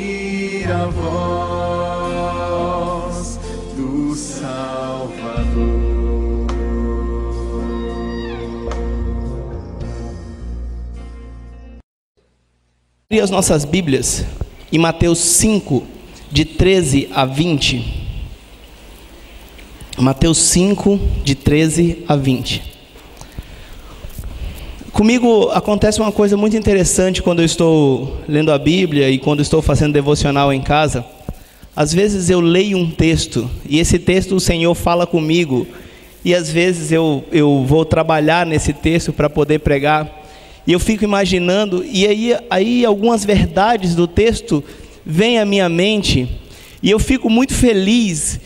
ouvir a voz do Salvador. E as nossas Bíblias em Mateus 5, de 13 a 20. Mateus 5, de 13 a 20. Comigo acontece uma coisa muito interessante quando eu estou lendo a Bíblia e quando estou fazendo devocional em casa. Às vezes eu leio um texto e esse texto o Senhor fala comigo, e às vezes eu vou trabalhar nesse texto para poder pregar, e eu fico imaginando, e aí algumas verdades do texto vêm à minha mente, e eu fico muito feliz,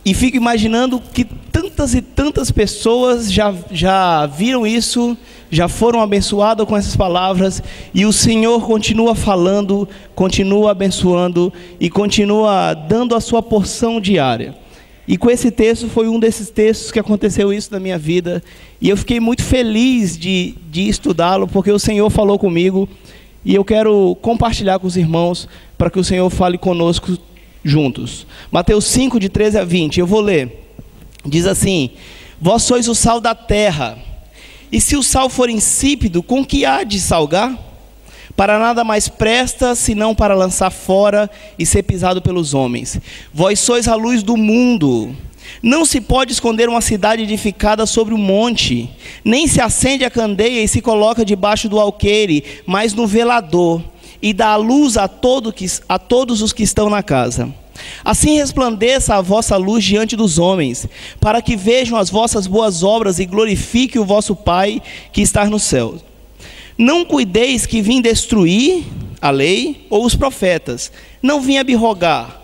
e fico imaginando que tantas e tantas pessoas já viram isso, já foram abençoadas com essas palavras, e o Senhor continua falando, continua abençoando, e continua dando a sua porção diária. E com esse texto, foi um desses textos que aconteceu isso na minha vida, e eu fiquei muito feliz de estudá-lo, porque o Senhor falou comigo, e eu quero compartilhar com os irmãos, para que o Senhor fale conosco juntos. Mateus 5, de 13 a 20, eu vou ler. Diz assim: vós sois o sal da terra, e se o sal for insípido, com que há de salgar? Para nada mais presta, senão para lançar fora e ser pisado pelos homens. Vós sois a luz do mundo. Não se pode esconder uma cidade edificada sobre um monte, nem se acende a candeia e se coloca debaixo do alqueire, mas no velador, e dá a luz a todos os que estão na casa. Assim resplandeça a vossa luz diante dos homens, para que vejam as vossas boas obras e glorifiquem o vosso Pai que está nos céus. Não cuideis que vim destruir a lei ou os profetas. Não vim abrogar,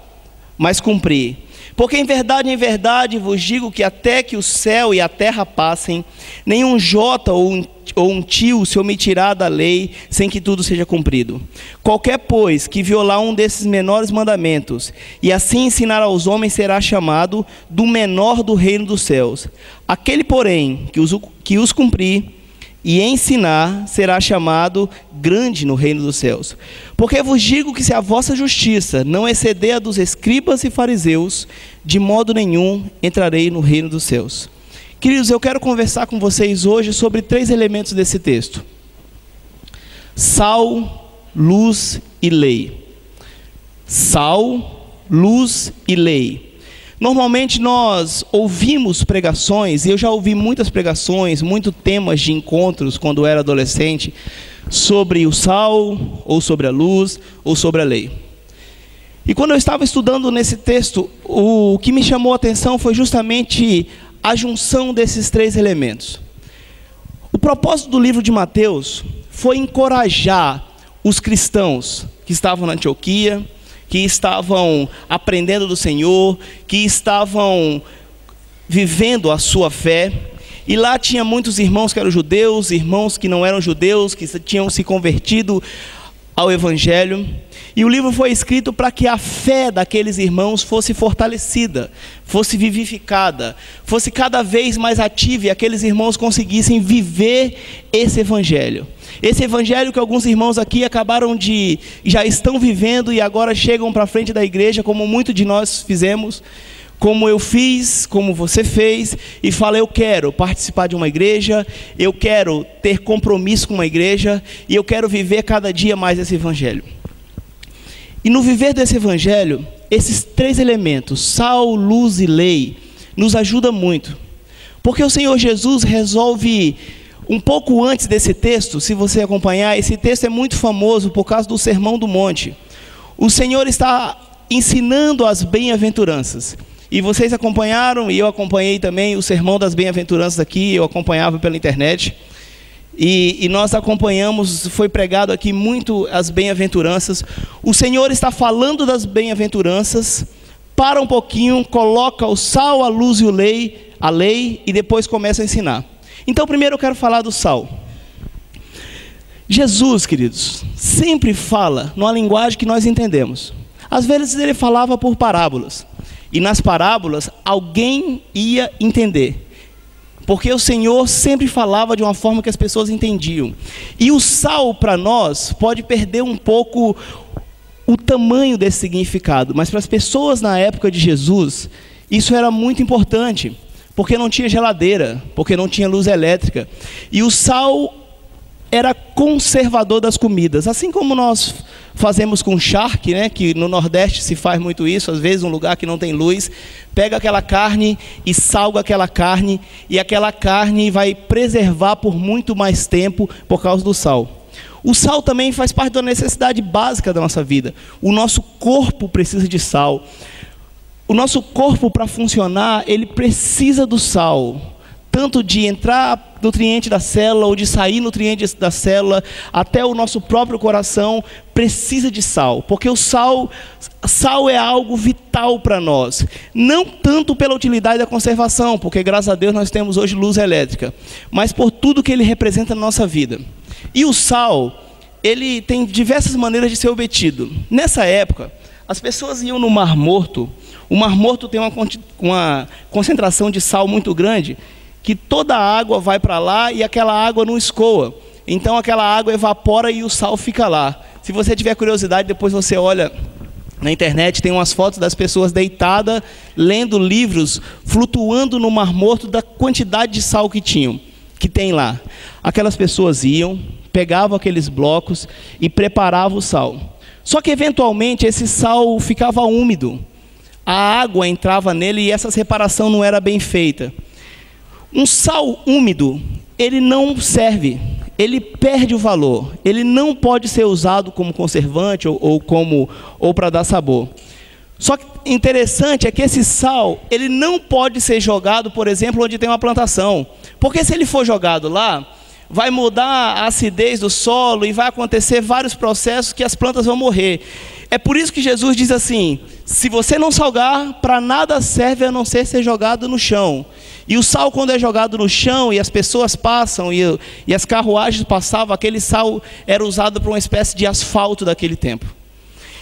mas cumprir. Porque em verdade vos digo que até que o céu e a terra passem, nenhum jota ou um tio se omitirá da lei, sem que tudo seja cumprido. Qualquer, pois, que violar um desses menores mandamentos, e assim ensinar aos homens, será chamado do menor do reino dos céus. Aquele, porém, que os cumprir e ensinar, será chamado grande no reino dos céus. Porque vos digo que se a vossa justiça não exceder a dos escribas e fariseus, de modo nenhum entrarei no reino dos céus. Queridos, eu quero conversar com vocês hoje sobre 3 elementos desse texto: sal, luz e lei. Sal, luz e lei. Normalmente nós ouvimos pregações, e eu já ouvi muitas pregações, muitos temas de encontros quando eu era adolescente, sobre o sal, ou sobre a luz, ou sobre a lei. E quando eu estava estudando nesse texto, o que me chamou a atenção foi justamente a junção desses 3 elementos. O propósito do livro de Mateus foi encorajar os cristãos que estavam na Antioquia, que estavam aprendendo do Senhor, que estavam vivendo a sua fé. E lá tinha muitos irmãos que eram judeus, irmãos que não eram judeus, que tinham se convertido ao Evangelho. E o livro foi escrito para que a fé daqueles irmãos fosse fortalecida, fosse vivificada, fosse cada vez mais ativa, e aqueles irmãos conseguissem viver esse Evangelho. Esse Evangelho que alguns irmãos aqui já estão vivendo e agora chegam para frente da igreja, como muitos de nós fizemos, como eu fiz, como você fez, e fala: eu quero participar de uma igreja, eu quero ter compromisso com uma igreja, e eu quero viver cada dia mais esse Evangelho. E no viver desse Evangelho, esses 3 elementos, sal, luz e lei, nos ajudam muito. Porque o Senhor Jesus resolve, um pouco antes desse texto, se você acompanhar, esse texto é muito famoso por causa do Sermão do Monte. O Senhor está ensinando as bem-aventuranças. E vocês acompanharam, e eu acompanhei também o Sermão das Bem-aventuranças aqui, eu acompanhava pela internet. E nós acompanhamos, foi pregado aqui muito as bem-aventuranças. O Senhor está falando das bem-aventuranças, para um pouquinho, coloca o sal, a luz e a lei, e depois começa a ensinar. Então primeiro eu quero falar do sal. Jesus, queridos, sempre fala numa linguagem que nós entendemos. Às vezes ele falava por parábolas, e nas parábolas alguém ia entender. Porque o Senhor sempre falava de uma forma que as pessoas entendiam. E o sal para nós pode perder um pouco o tamanho desse significado, mas para as pessoas na época de Jesus, isso era muito importante, porque não tinha geladeira, porque não tinha luz elétrica, e o sal era conservador das comidas, assim como nós fazemos com charque, né, que no Nordeste se faz muito isso, às vezes um lugar que não tem luz, pega aquela carne e salga aquela carne, e aquela carne vai preservar por muito mais tempo por causa do sal. O sal também faz parte da necessidade básica da nossa vida. O nosso corpo precisa de sal. O nosso corpo, para funcionar, ele precisa do sal. Tanto de entrar nutriente da célula ou de sair nutriente da célula, até o nosso próprio coração precisa de sal. Porque o sal é algo vital para nós. Não tanto pela utilidade da conservação, porque graças a Deus nós temos hoje luz elétrica, mas por tudo que ele representa na nossa vida. E o sal, ele tem diversas maneiras de ser obtido. Nessa época, as pessoas iam no Mar Morto. O Mar Morto tem uma concentração de sal muito grande, que toda a água vai para lá e aquela água não escoa. Então aquela água evapora e o sal fica lá. Se você tiver curiosidade, depois você olha na internet, tem umas fotos das pessoas deitadas, lendo livros, flutuando no Mar Morto da quantidade de sal que tem lá. Aquelas pessoas iam, pegavam aqueles blocos e preparavam o sal. Só que eventualmente esse sal ficava úmido. A água entrava nele e essa separação não era bem feita. Um sal úmido, ele não serve, ele perde o valor, ele não pode ser usado como conservante ou para dar sabor. Só que interessante é que esse sal, ele não pode ser jogado, por exemplo, onde tem uma plantação, porque se ele for jogado lá, vai mudar a acidez do solo e vai acontecer vários processos que as plantas vão morrer. É por isso que Jesus diz assim: se você não salgar, para nada serve a não ser jogado no chão. E o sal, quando é jogado no chão e as pessoas passam e as carruagens passavam, aquele sal era usado para uma espécie de asfalto daquele tempo.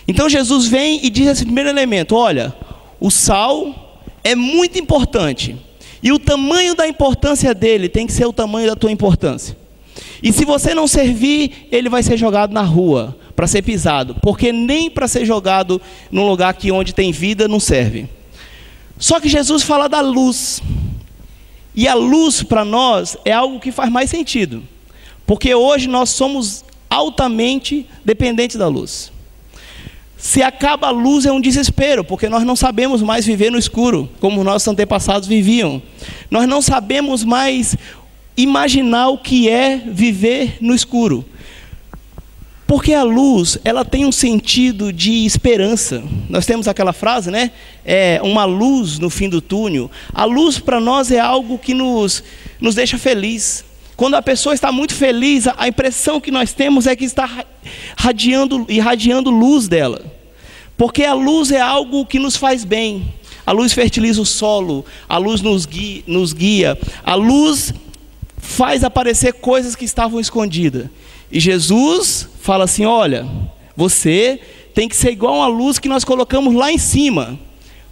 Então Jesus vem e diz esse primeiro elemento: olha, o sal é muito importante. E o tamanho da importância dele tem que ser o tamanho da tua importância. E se você não servir, ele vai ser jogado na rua, para ser pisado. Porque nem para ser jogado num lugar onde tem vida não serve. Só que Jesus fala da luz. E a luz para nós é algo que faz mais sentido. Porque hoje nós somos altamente dependentes da luz. Se acaba a luz é um desespero, porque nós não sabemos mais viver no escuro, como nossos antepassados viviam. Nós não sabemos mais imaginar o que é viver no escuro. Porque a luz, ela tem um sentido de esperança. Nós temos aquela frase, né? É uma luz no fim do túnel. A luz para nós é algo que nos deixa feliz. Quando a pessoa está muito feliz, a impressão que nós temos é que está irradiando luz dela. Porque a luz é algo que nos faz bem. A luz fertiliza o solo, a luz nos guia. A luz faz aparecer coisas que estavam escondidas. E Jesus fala assim: olha, você tem que ser igual uma luz que nós colocamos lá em cima.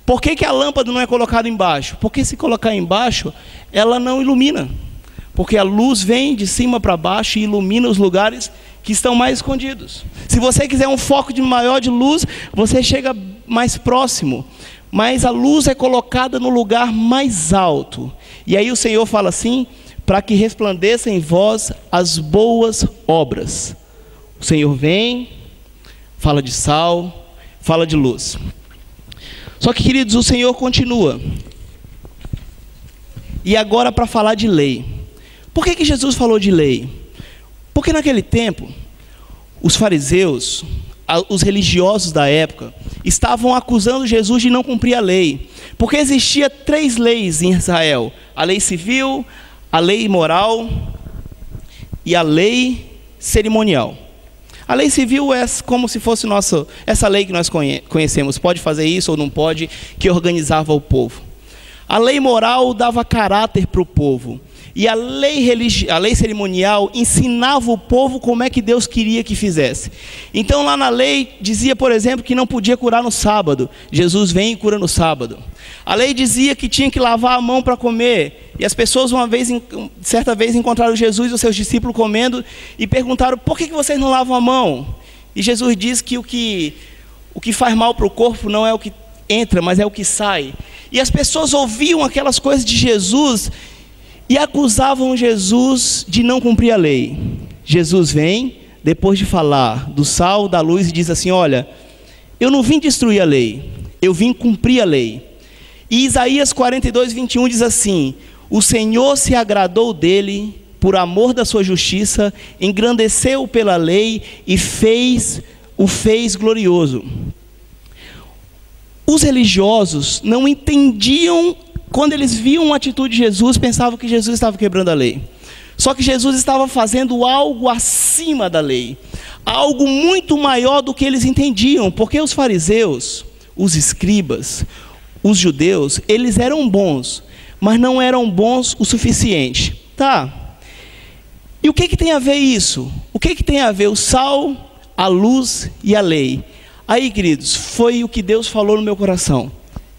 Por que a lâmpada não é colocada embaixo? Porque se colocar embaixo, ela não ilumina. Porque a luz vem de cima para baixo e ilumina os lugares que estão mais escondidos. Se você quiser um foco maior de luz, você chega mais próximo. Mas a luz é colocada no lugar mais alto. E aí o Senhor fala assim: para que resplandeça em vós as boas obras. O Senhor vem, fala de sal, fala de luz. Só que, queridos, o Senhor continua. E agora para falar de lei. Por que Jesus falou de lei? Porque naquele tempo, os fariseus, os religiosos da época, estavam acusando Jesus de não cumprir a lei. Porque existia 3 leis em Israel: a lei civil, a lei moral e a lei cerimonial. A lei civil é como se fosse essa lei que nós conhecemos, pode fazer isso ou não pode, que organizava o povo. A lei moral dava caráter para o povo. E a lei cerimonial ensinava o povo como é que Deus queria que fizesse. Então lá na lei dizia, por exemplo, que não podia curar no sábado. Jesus vem e cura no sábado. A lei dizia que tinha que lavar a mão para comer. E as pessoas certa vez encontraram Jesus e os seus discípulos comendo e perguntaram: por que vocês não lavam a mão? E Jesus diz que O que faz mal para o corpo não é o que entra, mas é o que sai. E as pessoas ouviam aquelas coisas de Jesus e acusavam Jesus de não cumprir a lei. Jesus vem, depois de falar do sal, da luz, e diz assim: olha, eu não vim destruir a lei, eu vim cumprir a lei. E Isaías 42, 21 diz assim: o Senhor se agradou dele por amor da sua justiça, engrandeceu-o pela lei e o fez glorioso. Os religiosos não entendiam, quando eles viam a atitude de Jesus, pensavam que Jesus estava quebrando a lei. Só que Jesus estava fazendo algo acima da lei, algo muito maior do que eles entendiam, porque os fariseus, os escribas, os judeus, eles eram bons, mas não eram bons o suficiente. Tá, e o que tem a ver isso? O que tem a ver o sal, a luz e a lei? Aí, queridos, foi o que Deus falou no meu coração.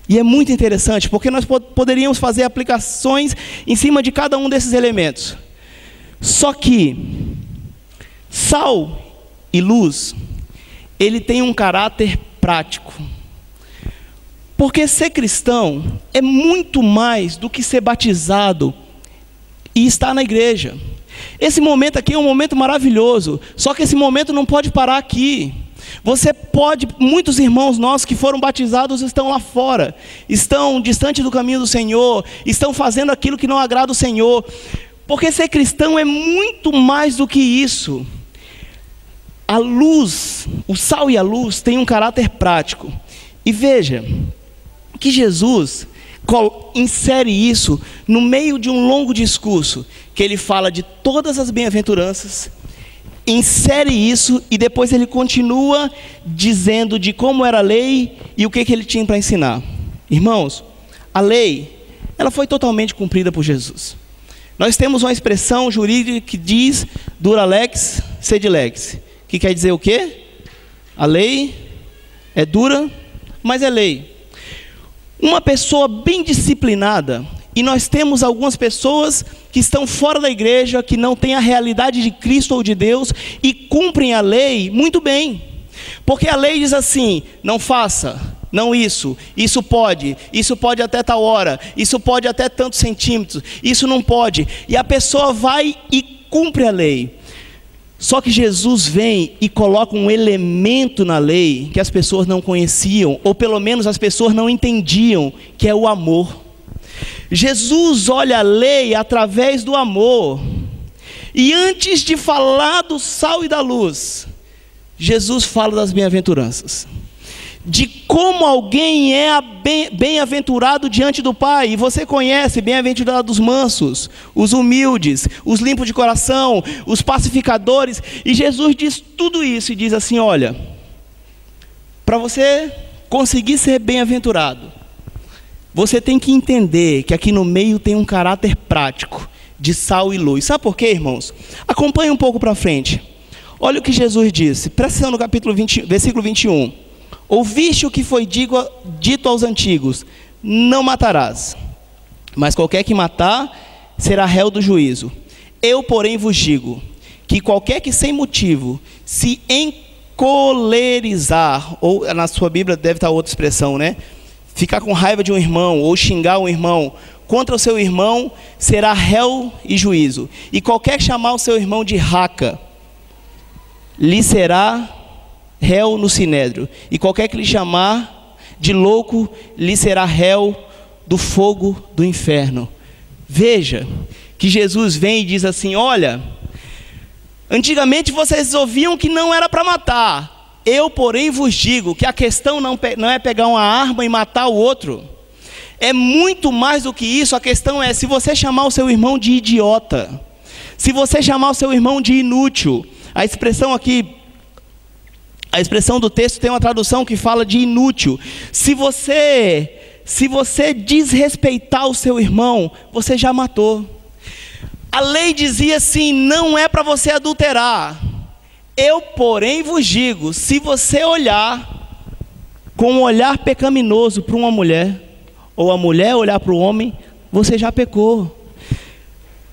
E é muito interessante, porque nós poderíamos fazer aplicações em cima de cada um desses elementos. Só que sal e luz, ele tem um caráter prático. Porque ser cristão é muito mais do que ser batizado e estar na igreja. Esse momento aqui é um momento maravilhoso, só que esse momento não pode parar aqui. Você pode, muitos irmãos nossos que foram batizados estão lá fora, estão distante do caminho do Senhor, estão fazendo aquilo que não agrada o Senhor. Porque ser cristão é muito mais do que isso. A luz, o sal e a luz têm um caráter prático. E veja que Jesus insere isso no meio de um longo discurso, que ele fala de todas as bem-aventuranças, insere isso e depois ele continua dizendo de como era a lei e o que ele tinha para ensinar. Irmãos, a lei, ela foi totalmente cumprida por Jesus. Nós temos uma expressão jurídica que diz dura lex, sed lex, que quer dizer o quê? A lei é dura, mas é lei. Uma pessoa bem disciplinada, e nós temos algumas pessoas que estão fora da igreja, que não têm a realidade de Cristo ou de Deus, e cumprem a lei muito bem. Porque a lei diz assim: não faça, não isso pode até tal hora, isso pode até tantos centímetros, isso não pode. E a pessoa vai e cumpre a lei. Só que Jesus vem e coloca um elemento na lei que as pessoas não conheciam, ou pelo menos as pessoas não entendiam, que é o amor. Jesus olha a lei através do amor. E antes de falar do sal e da luz, Jesus fala das bem-aventuranças. De como alguém é bem-aventurado diante do Pai. E você conhece: bem-aventurados os mansos, os humildes, os limpos de coração, os pacificadores. E Jesus diz tudo isso e diz assim: olha, para você conseguir ser bem-aventurado, você tem que entender que aqui no meio tem um caráter prático de sal e luz. Sabe por quê, irmãos? Acompanhe um pouco para frente. Olha o que Jesus disse, presta atenção no capítulo 20, versículo 21. Ouviste o que foi dito aos antigos: não matarás, mas qualquer que matar será réu do juízo. Eu, porém, vos digo que qualquer que sem motivo se encolerizar, ou na sua Bíblia deve estar outra expressão, né? Ficar com raiva de um irmão, ou xingar um irmão, contra o seu irmão, será réu e juízo. E qualquer que chamar o seu irmão de raca, lhe será réu no sinédrio, e qualquer que lhe chamar de louco, lhe será réu do fogo do inferno. Veja que Jesus vem e diz assim: olha, antigamente vocês ouviam que não era para matar, eu porém vos digo que a questão não é pegar uma arma e matar o outro, é muito mais do que isso. A questão é: se você chamar o seu irmão de idiota, se você chamar o seu irmão de inútil, a expressão aqui, a expressão do texto tem uma tradução que fala de inútil. Se você desrespeitar o seu irmão, você já matou. A lei dizia assim: não é para você adulterar. Eu, porém, vos digo, se você olhar com um olhar pecaminoso para uma mulher, ou a mulher olhar para o homem, você já pecou.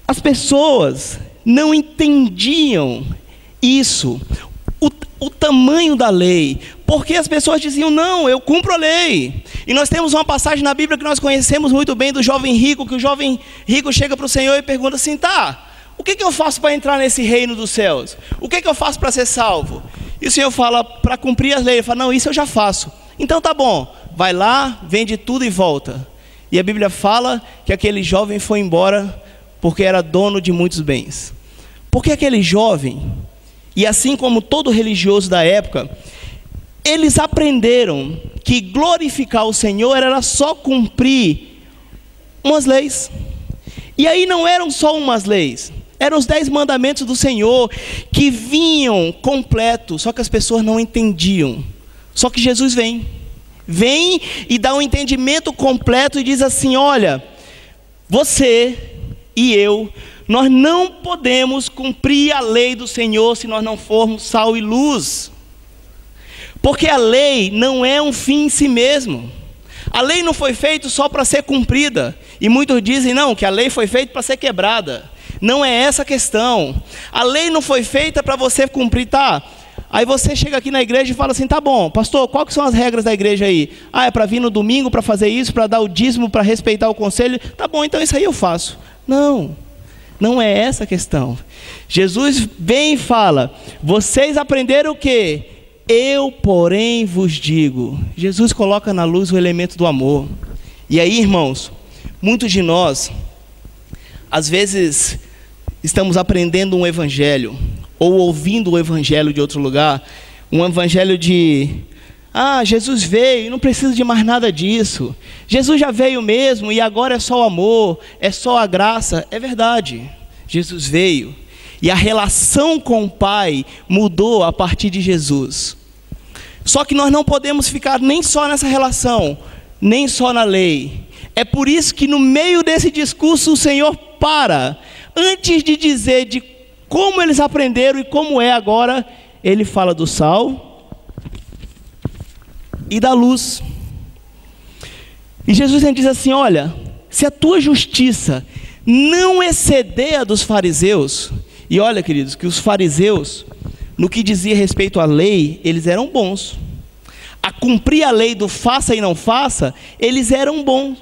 As pessoas não entendiam isso, o tamanho da lei, Porque as pessoas diziam, não, eu cumpro a lei. E nós temos uma passagem na Bíblia que nós conhecemos muito bem do jovem rico, que o jovem rico chega para o Senhor e pergunta assim, tá, o que eu faço para entrar nesse reino dos céus? O que eu faço para ser salvo? E o Senhor fala, para cumprir as leis. Ele fala, não, isso eu já faço. Então tá bom, vai lá, vende tudo e volta. E a Bíblia fala que aquele jovem foi embora porque era dono de muitos bens. Porque aquele jovem, e assim como todo religioso da época, eles aprenderam que glorificar o Senhor era só cumprir umas leis. E aí não eram só umas leis, eram os 10 mandamentos do Senhor que vinham completos, só que as pessoas não entendiam. Só que Jesus vem e dá um entendimento completo e diz assim, olha, você e eu, nós não podemos cumprir a lei do Senhor se nós não formos sal e luz. Porque a lei não é um fim em si mesmo. A lei não foi feita só para ser cumprida. E muitos dizem, não, que a lei foi feita para ser quebrada. Não é essa a questão. A lei não foi feita para você cumprir, tá? Aí você chega aqui na igreja e fala assim, tá bom, pastor, quais que são as regras da igreja aí? Ah, é para vir no domingo, para fazer isso, para dar o dízimo, para respeitar o conselho? Tá bom, então isso aí eu faço. Não, não é essa a questão. Jesus vem e fala, vocês aprenderam o quê? Eu, porém, vos digo. Jesus coloca na luz o elemento do amor. E aí, irmãos, muitos de nós, às vezes, estamos aprendendo um evangelho, ou ouvindo o evangelho de outro lugar, um evangelho de, Jesus veio, não precisa de mais nada disso. Jesus já veio mesmo, e agora é só o amor, é só a graça. É verdade, Jesus veio. E a relação com o Pai mudou a partir de Jesus. Só que nós não podemos ficar nem só nessa relação, nem só na lei. É por isso que no meio desse discurso o Senhor para. Antes de dizer de como eles aprenderam e como é agora, Ele fala do sal e da luz. E Jesus diz assim, olha, se a tua justiça não exceder a dos fariseus... E olha, queridos, que os fariseus, no que dizia respeito à lei, eles eram bons. A cumprir a lei do faça e não faça, eles eram bons.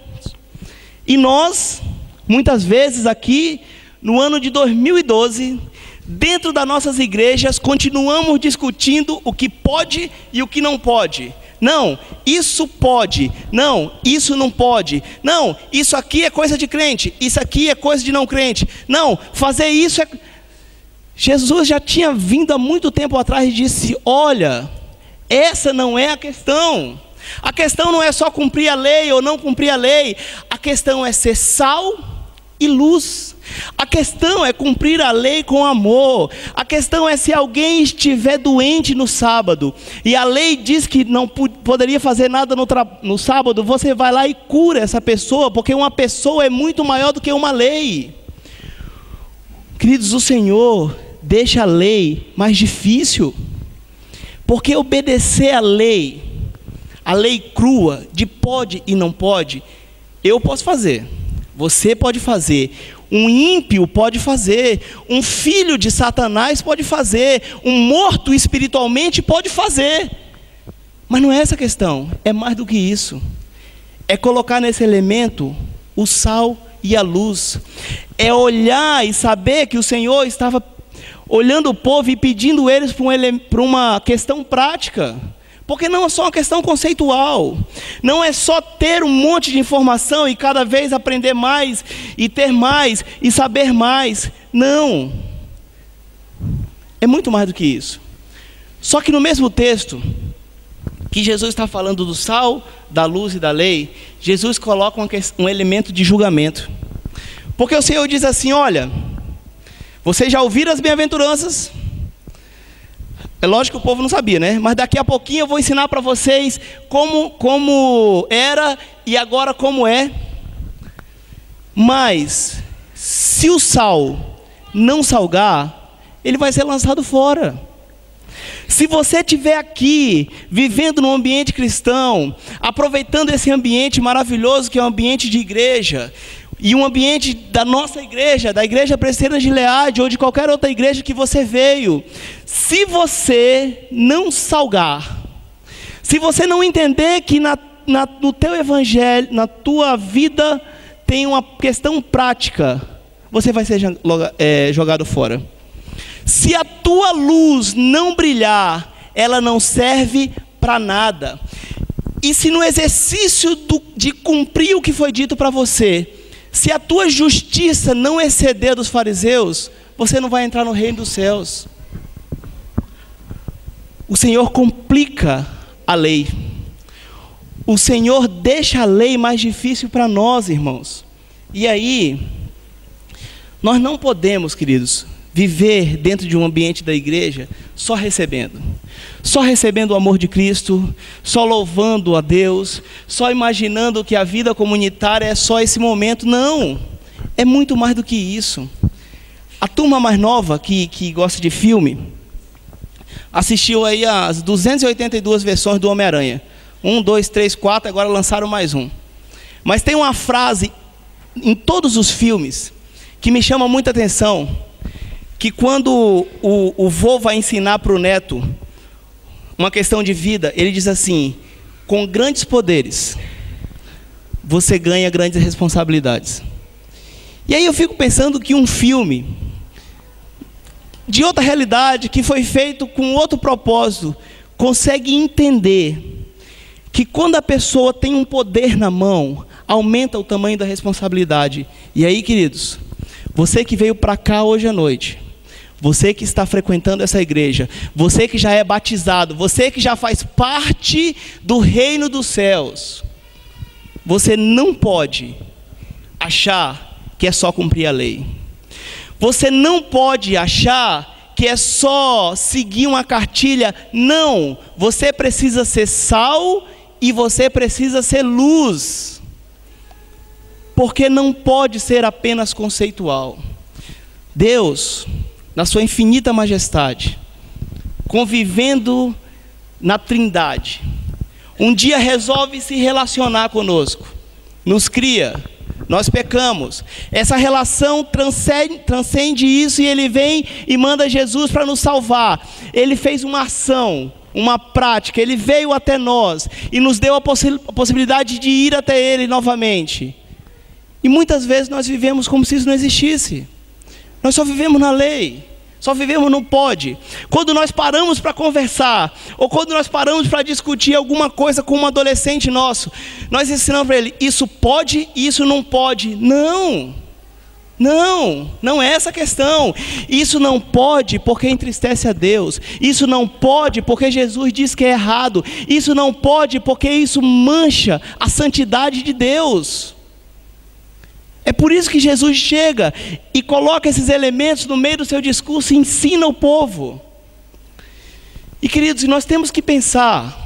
E nós, muitas vezes aqui, no ano de 2012, dentro das nossas igrejas, continuamos discutindo o que pode e o que não pode. Não, isso pode. Não, isso não pode. Não, isso aqui é coisa de crente. Isso aqui é coisa de não crente. Não, fazer isso é... Jesus já tinha vindo há muito tempo atrás e disse, olha, essa não é a questão. A questão não é só cumprir a lei ou não cumprir a lei. A questão é ser sal e luz. A questão é cumprir a lei com amor. A questão é se alguém estiver doente no sábado e a lei diz que não poderia fazer nada no sábado, você vai lá e cura essa pessoa, porque uma pessoa é muito maior do que uma lei. Queridos, o Senhor deixa a lei mais difícil, porque obedecer a lei crua, de pode e não pode, eu posso fazer, você pode fazer, um ímpio pode fazer, um filho de Satanás pode fazer, um morto espiritualmente pode fazer, mas não é essa a questão, é mais do que isso, é colocar nesse elemento o sal e a luz, é olhar e saber que o Senhor estava olhando o povo e pedindo eles para uma questão prática, porque não é só uma questão conceitual, não é só ter um monte de informação e cada vez aprender mais e ter mais e saber mais, não, é muito mais do que isso. Só que no mesmo texto que Jesus está falando do sal, da luz e da lei, Jesus coloca um elemento de julgamento. Porque o Senhor diz assim, olha, vocês já ouviram as bem-aventuranças? É lógico que o povo não sabia, né? Mas daqui a pouquinho eu vou ensinar para vocês como era e agora como é. Mas, se o sal não salgar, ele vai ser lançado fora. Se você estiver aqui, vivendo num ambiente cristão, aproveitando esse ambiente maravilhoso que é o ambiente de igreja, e um ambiente da nossa igreja, da Igreja Presbiteriana de Gileade, ou de qualquer outra igreja que você veio, se você não salgar, Se você não entender que no teu evangelho, na tua vida, tem uma questão prática, você vai ser jogado fora. Se a tua luz não brilhar, ela não serve para nada. E se no exercício de cumprir o que foi dito para você, se a tua justiça não exceder dos fariseus, você não vai entrar no reino dos céus. O Senhor complica a lei. O Senhor deixa a lei mais difícil para nós, irmãos. E aí, nós não podemos, queridos, viver dentro de um ambiente da igreja só recebendo o amor de Cristo, só louvando a Deus, só imaginando que a vida comunitária é só esse momento. Não, é muito mais do que isso. A turma mais nova que gosta de filme assistiu aí as 282 versões do Homem-Aranha. 1, 2, 3, 4, agora lançaram mais um. Mas tem uma frase em todos os filmes que me chama muita atenção, que quando o vô vai ensinar para o neto uma questão de vida, ele diz assim: com grandes poderes, você ganha grandes responsabilidades. E aí eu fico pensando que um filme de outra realidade, que foi feito com outro propósito, consegue entender que quando a pessoa tem um poder na mão, aumenta o tamanho da responsabilidade. E aí, queridos, você que veio para cá hoje à noite, você que está frequentando essa igreja, você que já é batizado, você que já faz parte do reino dos céus, você não pode achar que é só cumprir a lei. Você não pode achar que é só seguir uma cartilha. Não, você precisa ser sal e você precisa ser luz. Porque não pode ser apenas conceitual. Deus, na sua infinita majestade, convivendo na Trindade, um dia resolve se relacionar conosco, nos cria, nós pecamos, essa relação transcende isso, e Ele vem e manda Jesus para nos salvar. Ele fez uma ação, uma prática, Ele veio até nós e nos deu a possibilidade de ir até Ele novamente. E muitas vezes nós vivemos como se isso não existisse. Nós só vivemos na lei, só vivemos no pode. Quando nós paramos para conversar, ou quando nós paramos para discutir alguma coisa com um adolescente nosso, nós ensinamos para ele: isso pode e isso não pode. Não, não é essa a questão. Isso não pode porque entristece a Deus. Isso não pode porque Jesus diz que é errado. Isso não pode porque isso mancha a santidade de Deus. É por isso que Jesus chega e coloca esses elementos no meio do seu discurso e ensina o povo. E, queridos, nós temos que pensar: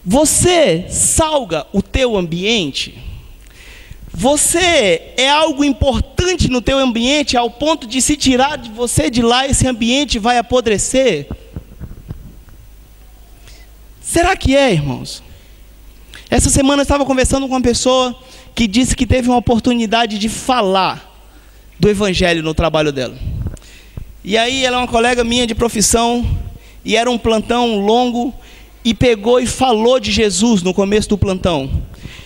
você salga o teu ambiente? Você é algo importante no teu ambiente ao ponto de, se tirar de você de lá, esse ambiente vai apodrecer? Será que é, irmãos? Essa semana eu estava conversando com uma pessoa que disse que teve uma oportunidade de falar do evangelho no trabalho dela. E aí ela é uma colega minha de profissão, e era um plantão longo, e pegou e falou de Jesus no começo do plantão.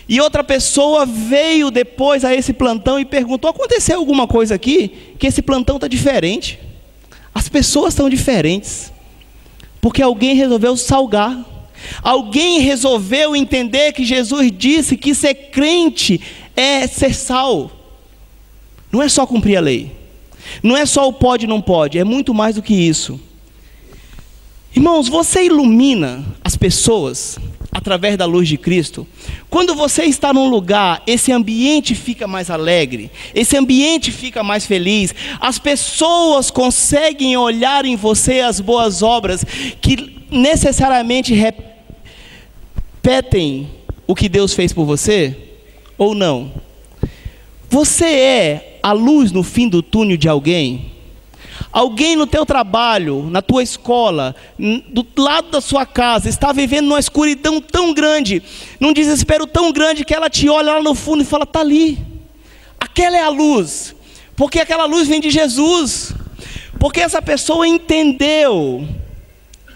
E outra pessoa veio depois a esse plantão e perguntou: aconteceu alguma coisa aqui? Que esse plantão está diferente. As pessoas estão diferentes, porque alguém resolveu salgar. Alguém resolveu entender que Jesus disse que ser crente é ser sal. Não é só cumprir a lei, não é só o pode e não pode, é muito mais do que isso. Irmãos, você ilumina as pessoas através da luz de Cristo. Quando você está num lugar, esse ambiente fica mais alegre, esse ambiente fica mais feliz. As pessoas conseguem olhar em você as boas obras que necessariamente repetem o que Deus fez por você, ou não? Você é a luz no fim do túnel de alguém? Alguém no teu trabalho, na tua escola, do lado da sua casa, está vivendo numa escuridão tão grande, num desespero tão grande, que ela te olha lá no fundo e fala: está ali, aquela é a luz, porque aquela luz vem de Jesus, porque essa pessoa entendeu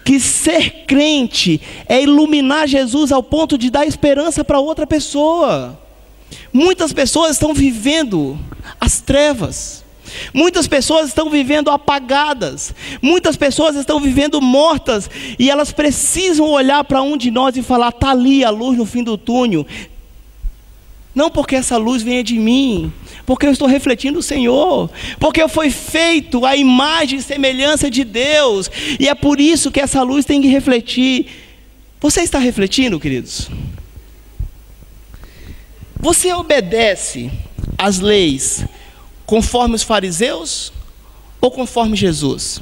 que ser crente é iluminar Jesus ao ponto de dar esperança para outra pessoa. Muitas pessoas estão vivendo as trevas. Muitas pessoas estão vivendo apagadas. Muitas pessoas estão vivendo mortas. E elas precisam olhar para um de nós e falar: está ali a luz no fim do túnel. Não porque essa luz venha de mim, porque eu estou refletindo o Senhor, porque eu fui feito à imagem e semelhança de Deus, e é por isso que essa luz tem que refletir. Você está refletindo, queridos? Você obedece às leis conforme os fariseus ou conforme Jesus?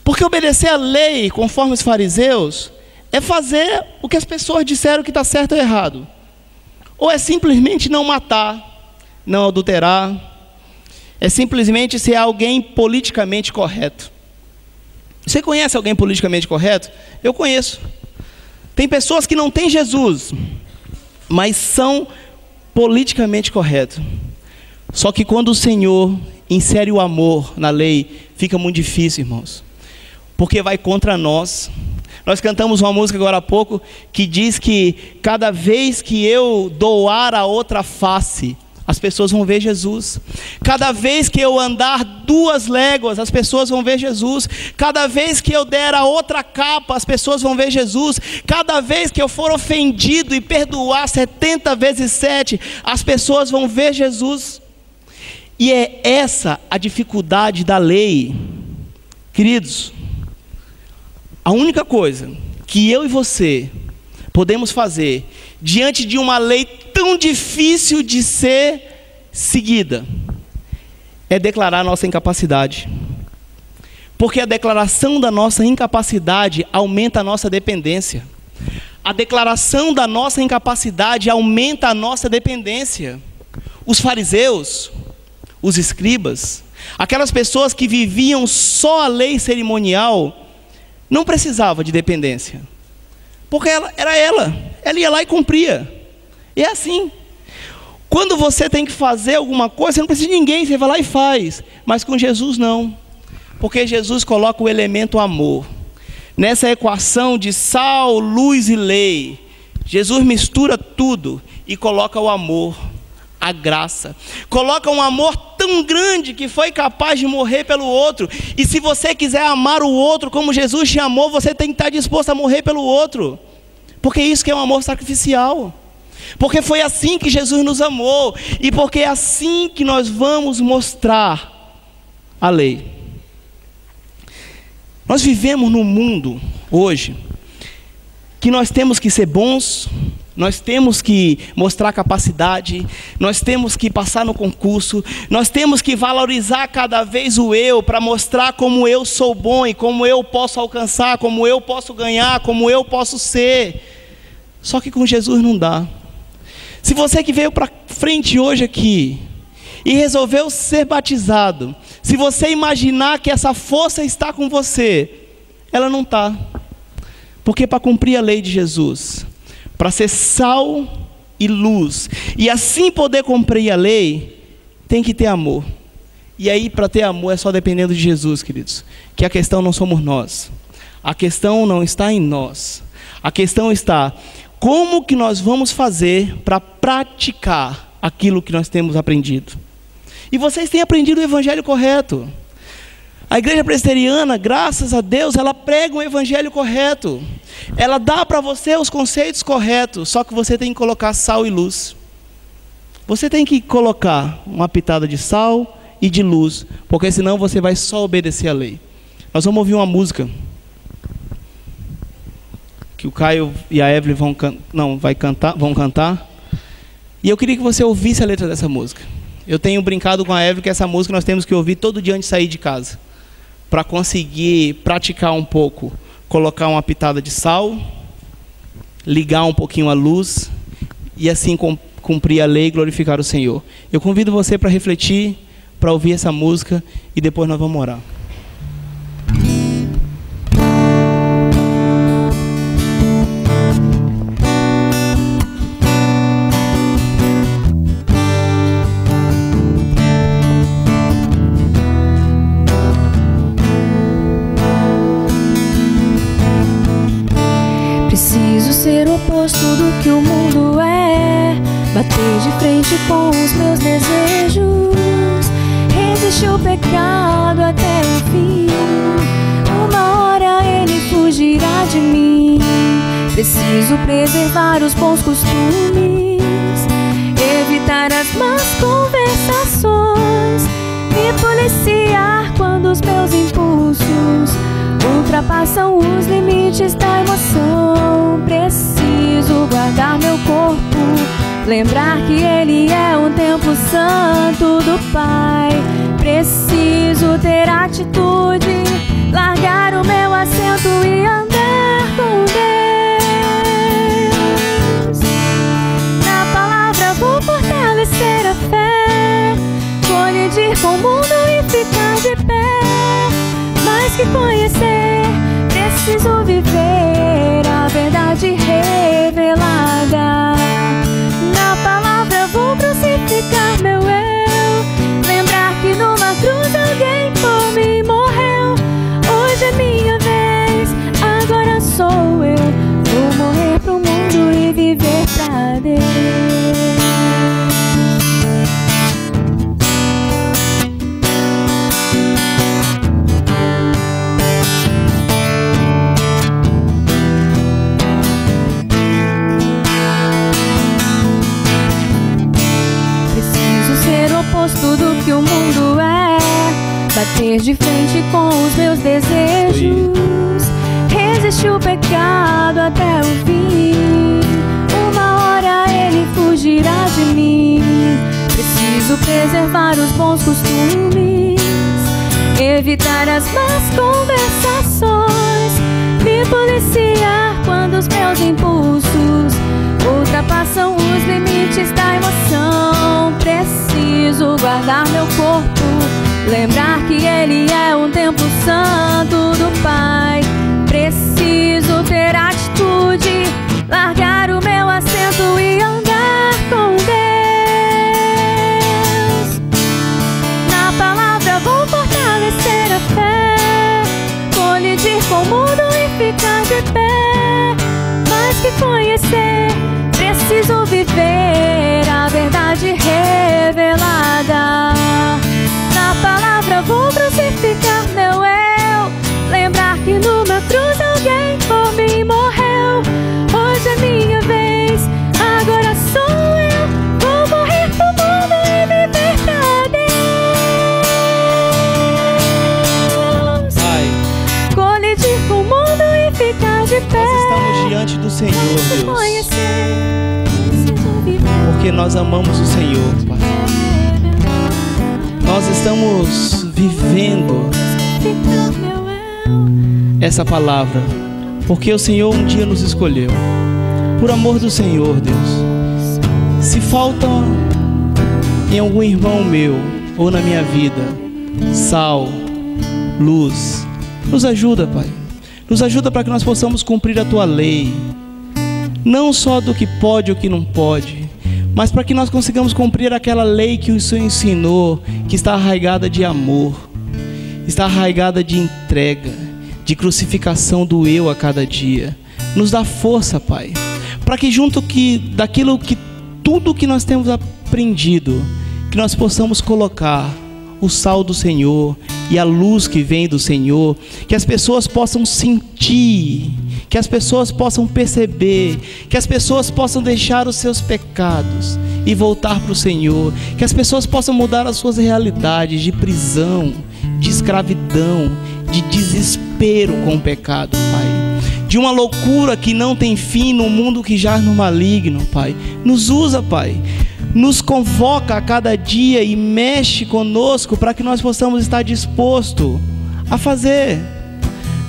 Porque obedecer a lei conforme os fariseus é fazer o que as pessoas disseram que está certo ou errado. Ou é simplesmente não matar, não adulterar, é simplesmente ser alguém politicamente correto. Você conhece alguém politicamente correto? Eu conheço. Tem pessoas que não têm Jesus, mas são politicamente corretos. Só que quando o Senhor insere o amor na lei, fica muito difícil, irmãos, porque vai contra nós. Nós cantamos uma música agora há pouco que diz que cada vez que eu doar a outra face, as pessoas vão ver Jesus. Cada vez que eu andar 2 léguas, as pessoas vão ver Jesus. Cada vez que eu der a outra capa, as pessoas vão ver Jesus. Cada vez que eu for ofendido e perdoar 70 vezes 7, as pessoas vão ver Jesus. E é essa a dificuldade da lei. Queridos, a única coisa que eu e você podemos fazer diante de uma lei tão difícil de ser seguida é declarar nossa incapacidade. Porque a declaração da nossa incapacidade aumenta a nossa dependência. A declaração da nossa incapacidade aumenta a nossa dependência. Os fariseus, os escribas, aquelas pessoas que viviam só a lei cerimonial, não precisava de dependência, porque ela ia lá e cumpria. E é assim, quando você tem que fazer alguma coisa, você não precisa de ninguém, você vai lá e faz. Mas com Jesus não, porque Jesus coloca o elemento amor. Nessa equação de sal, luz e lei, Jesus mistura tudo e coloca o amor, a graça. Coloca um amor tão grande que foi capaz de morrer pelo outro. E se você quiser amar o outro como Jesus te amou, você tem que estar disposto a morrer pelo outro. Porque isso que é um amor sacrificial. Porque foi assim que Jesus nos amou. E porque é assim que nós vamos mostrar a lei. Nós vivemos num mundo hoje que nós temos que ser bons, nós temos que mostrar capacidade, nós temos que passar no concurso, nós temos que valorizar cada vez o eu, para mostrar como eu sou bom e como eu posso alcançar, como eu posso ganhar, como eu posso ser. Só que com Jesus não dá. Se você que veio para frente hoje aqui e resolveu ser batizado, se você imaginar que essa força está com você, ela não está. Porque para cumprir a lei de Jesus, para ser sal e luz, e assim poder cumprir a lei, tem que ter amor. E aí, para ter amor, é só dependendo de Jesus, queridos. Que a questão não somos nós. A questão não está em nós. A questão está, como que nós vamos fazer para praticar aquilo que nós temos aprendido? E vocês têm aprendido o evangelho correto. A igreja presbiteriana, graças a Deus, ela prega um evangelho correto. Ela dá para você os conceitos corretos, só que você tem que colocar sal e luz. Você tem que colocar uma pitada de sal e de luz, porque senão você vai só obedecer a lei. Nós vamos ouvir uma música que o Caio e a Evelyn vão cantar. E eu queria que você ouvisse a letra dessa música. Eu tenho brincado com a Evelyn que essa música nós temos que ouvir todo dia antes de sair de casa, para conseguir praticar um pouco, colocar uma pitada de sal, ligar um pouquinho a luz e assim cumprir a lei e glorificar o Senhor. Eu convido você para refletir, para ouvir essa música e depois nós vamos orar. oposto do que o mundo é, bater de frente com os meus desejos, resistir o pecado até o fim. Uma hora ele fugirá de mim. Preciso preservar os bons costumes, evitar as más conversações, me policiar quando os meus impulsos ultrapassam os limites da emoção. Preciso guardar meu corpo, lembrar que ele é um templo santo do Pai. Preciso ter atitude, largar o meu assento e andar com Deus. Na palavra vou fortalecer a fé, colidir com o mundo e ficar de pé. Mais que conhecer, preciso viver a verdade revelada. Na palavra vou crucificar meu eu, lembrar que numa cruz alguém por mim morreu. Hoje é minha vez, agora sou eu. Vou morrer pro mundo e viver pra Deus. Tudo que o mundo é, bater de frente com os meus desejos, resistir o pecado até o fim. Uma hora ele fugirá de mim. Preciso preservar os bons costumes, evitar as más conversações, me policiar quando os meus impulsos ultrapassam os limites da emoção. Preciso guardar meu corpo, lembrar que ele é um templo santo do Pai. Preciso ter atitude, largar o meu assento e andar com Deus. Na palavra vou fortalecer a fé, colidir com o mundo e ficar de pé. Mais que conhecer, preciso viver a verdade revelada. Na palavra vou crucificar meu eu, lembrar que numa cruz alguém por mim morreu. Hoje é minha vez, agora sou eu. Vou morrer pro mundo e viver pra Deus. Pai, colidir com o mundo e ficar de pé. nós estamos diante do Senhor, Deus, porque nós amamos o Senhor, Pai. Nós estamos vivendo essa palavra porque o Senhor um dia nos escolheu. Por amor do Senhor, Deus, se falta em algum irmão meu ou na minha vida sal, luz, nos ajuda, Pai. Nos ajuda para que nós possamos cumprir a Tua lei, não só do que pode ou que não pode, mas para que nós consigamos cumprir aquela lei que o Senhor ensinou, que está arraigada de amor, está arraigada de entrega, de crucificação do eu a cada dia. Nos dá força, Pai, para que junto daquilo que tudo que nós temos aprendido, que nós possamos colocar o sal do Senhor e a luz que vem do Senhor, que as pessoas possam sentir, que as pessoas possam perceber, que as pessoas possam deixar os seus pecados e voltar para o Senhor, que as pessoas possam mudar as suas realidades de prisão, de escravidão, de desespero com o pecado, Pai, de uma loucura que não tem fim no mundo que jaz no maligno, Pai. Nos usa, Pai, nos convoca a cada dia e mexe conosco para que nós possamos estar disposto a fazer,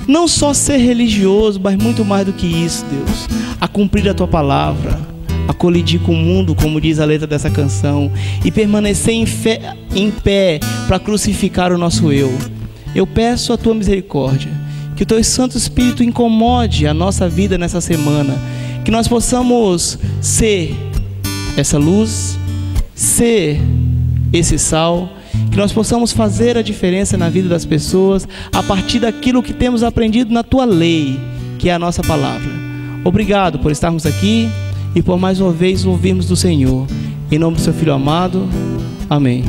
não só ser religioso, mas muito mais do que isso, Deus, a cumprir a Tua palavra, a colidir com o mundo, como diz a letra dessa canção, e permanecer em pé para crucificar o nosso eu. Eu peço a Tua misericórdia, que o Teu Santo Espírito incomode a nossa vida nessa semana, que nós possamos ser essa luz, ser esse sal, que nós possamos fazer a diferença na vida das pessoas a partir daquilo que temos aprendido na Tua lei, que é a nossa palavra. Obrigado por estarmos aqui e por mais uma vez ouvirmos do Senhor. Em nome do seu Filho amado. Amém.